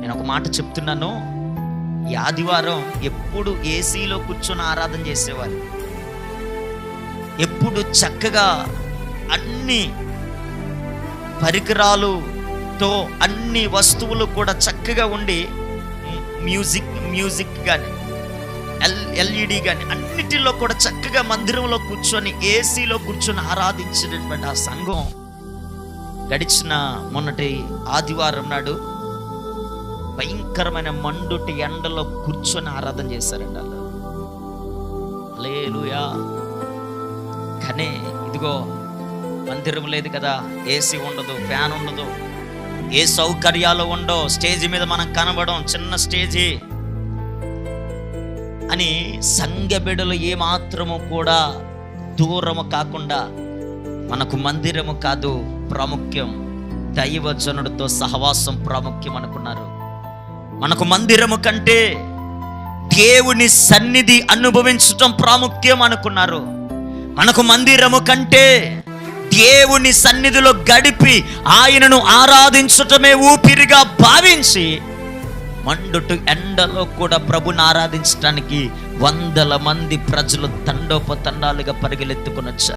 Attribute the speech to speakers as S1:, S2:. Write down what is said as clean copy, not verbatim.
S1: నేను ఒక మాట చెప్తున్నాను, ఈ ఆదివారం ఎప్పుడు ఏసీలో కూర్చొని ఆరాధన చేసేవారు, ఎప్పుడు చక్కగా అన్ని పరికరాలుతో అన్ని వస్తువులు కూడా చక్కగా ఉండి మ్యూజిక్ కానీ ఎల్ఈడి కానీ అన్నిటిలో కూడా చక్కగా మందిరంలో కూర్చొని ఏసీలో కూర్చొని ఆరాధించినటువంటి ఆ సంఘం గడిచిన మొన్నటి ఆదివారం నాడు భయంకరమైన మండుటి ఎండలో కూర్చొని ఆరాధన చేశారండి వాళ్ళు. హల్లెలూయా. కానీ ఇదిగో మందిరం లేదు కదా, ఏసీ ఉండదు, ఫ్యాన్ ఉండదు, ఏ సౌకర్యాలు ఉండవు, స్టేజ్ మీద మనం కనబడం, చిన్న స్టేజీ అని సంఘ బిడ్డలు ఏమాత్రము కూడా దూరము కాకుండా మనకు మందిరము కాదు ప్రాముఖ్యం, దైవజనుడితో సహవాసం ప్రాముఖ్యం అనుకున్నారు. మనకు మందిరము కంటే దేవుని సన్నిధి అనుభవించటం ప్రాముఖ్యం అనుకున్నారు. మనకు మందిరము కంటే దేవుని సన్నిధిలో గడిపి ఆయనను ఆరాధించటమే ఊపిరిగా భావించి మండుటు ఎండలో కూడా ప్రభుని ఆరాధించడానికి వందల మంది ప్రజలు తండోపతండాలుగా పరిగెలెత్తుకుని వచ్చారు.